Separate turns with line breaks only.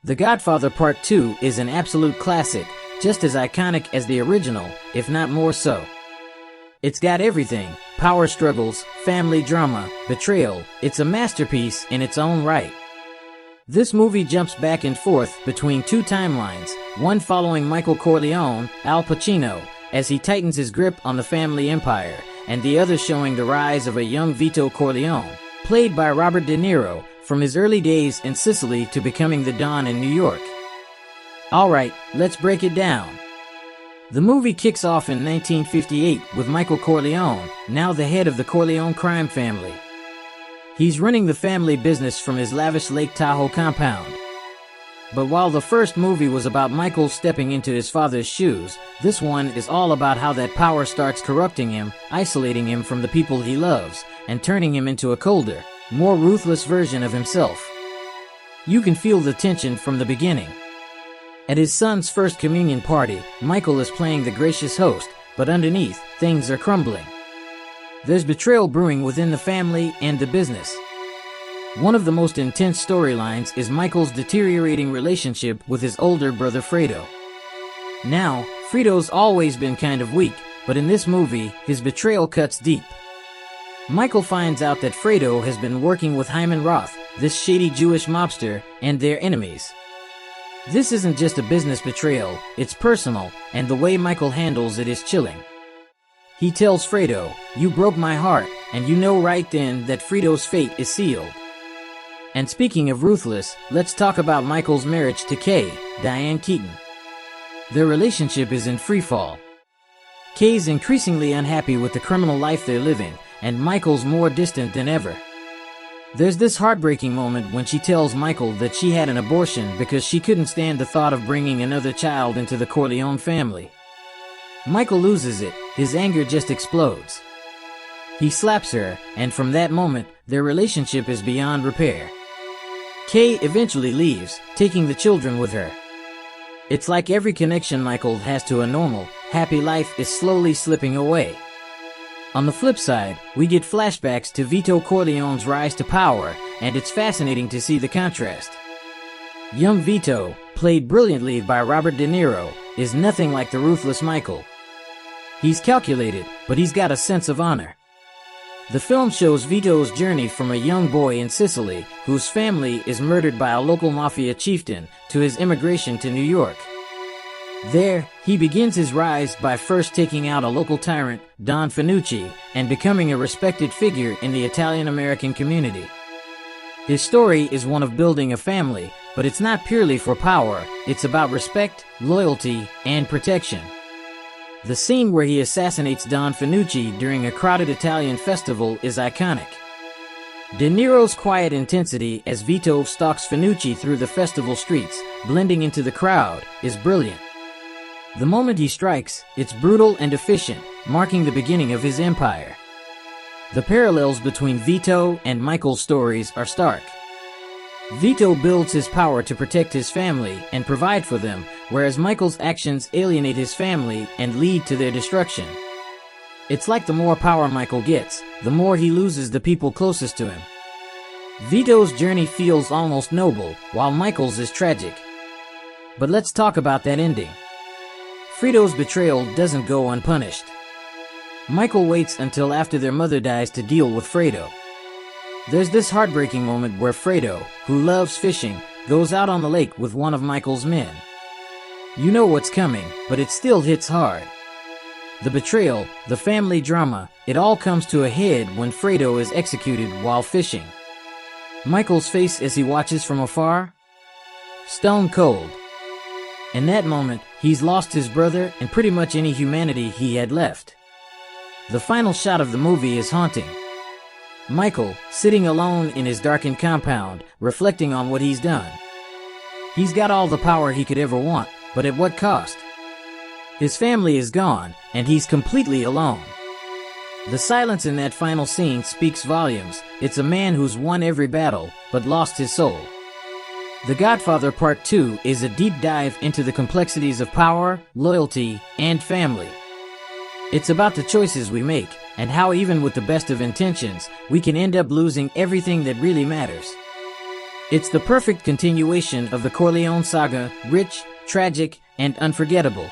The Godfather Part II is an absolute classic, just as iconic as the original, if not more so. It's got everything: power struggles, family drama, betrayal. It's a masterpiece in its own right. This movie jumps back and forth between two timelines, one following Michael Corleone, Al Pacino, as he tightens his grip on the family empire, and the other showing the rise of a young Vito Corleone, played by Robert De Niro, from his early days in Sicily to becoming the Don in New York. Alright, let's break it down. The movie kicks off in 1958 with Michael Corleone, now the head of the Corleone crime family. He's running the family business from his lavish Lake Tahoe compound. But while the first movie was about Michael stepping into his father's shoes, this one is all about how that power starts corrupting him, isolating him from the people he loves, and turning him into a colder, more ruthless version of himself. You can feel the tension from the beginning. At his son's first communion party, Michael is playing the gracious host, but underneath, things are crumbling. There's betrayal brewing within the family and the business. One of the most intense storylines is Michael's deteriorating relationship with his older brother Fredo. Now, Fredo's always been kind of weak, but in this movie, his betrayal cuts deep. Michael finds out that Fredo has been working with Hyman Roth, this shady Jewish mobster, and their enemies. This isn't just a business betrayal, it's personal, and the way Michael handles it is chilling. He tells Fredo, "You broke my heart," and you know right then that Fredo's fate is sealed. And speaking of ruthless, let's talk about Michael's marriage to Kay, Diane Keaton. Their relationship is in freefall. Kay's increasingly unhappy with the criminal life they're living, and Michael's more distant than ever. There's this heartbreaking moment when she tells Michael that she had an abortion because she couldn't stand the thought of bringing another child into the Corleone family. Michael loses it, his anger just explodes. He slaps her, and from that moment, their relationship is beyond repair. Kay eventually leaves, taking the children with her. It's like every connection Michael has to a normal, happy life is slowly slipping away. On the flip side, we get flashbacks to Vito Corleone's rise to power, and it's fascinating to see the contrast. Young Vito, played brilliantly by Robert De Niro, is nothing like the ruthless Michael. He's calculated, but he's got a sense of honor. The film shows Vito's journey from a young boy in Sicily, whose family is murdered by a local mafia chieftain, to his immigration to New York. There, he begins his rise by first taking out a local tyrant, Don Fanucci, and becoming a respected figure in the Italian-American community. His story is one of building a family, but it's not purely for power, it's about respect, loyalty, and protection. The scene where he assassinates Don Fanucci during a crowded Italian festival is iconic. De Niro's quiet intensity as Vito stalks Fanucci through the festival streets, blending into the crowd, is brilliant. The moment he strikes, it's brutal and efficient, marking the beginning of his empire. The parallels between Vito and Michael's stories are stark. Vito builds his power to protect his family and provide for them, whereas Michael's actions alienate his family and lead to their destruction. It's like the more power Michael gets, the more he loses the people closest to him. Vito's journey feels almost noble, while Michael's is tragic. But let's talk about that ending. Fredo's betrayal doesn't go unpunished. Michael waits until after their mother dies to deal with Fredo. There's this heartbreaking moment where Fredo, who loves fishing, goes out on the lake with one of Michael's men. You know what's coming, but it still hits hard. The betrayal, the family drama, it all comes to a head when Fredo is executed while fishing. Michael's face as he watches from afar? Stone cold. In that moment, he's lost his brother and pretty much any humanity he had left. The final shot of the movie is haunting. Michael, sitting alone in his darkened compound, reflecting on what he's done. He's got all the power he could ever want, but at what cost? His family is gone, and he's completely alone. The silence in that final scene speaks volumes. It's a man who's won every battle, but lost his soul. The Godfather Part II is a deep dive into the complexities of power, loyalty, and family. It's about the choices we make, and how even with the best of intentions, we can end up losing everything that really matters. It's the perfect continuation of the Corleone saga, rich, tragic, and unforgettable.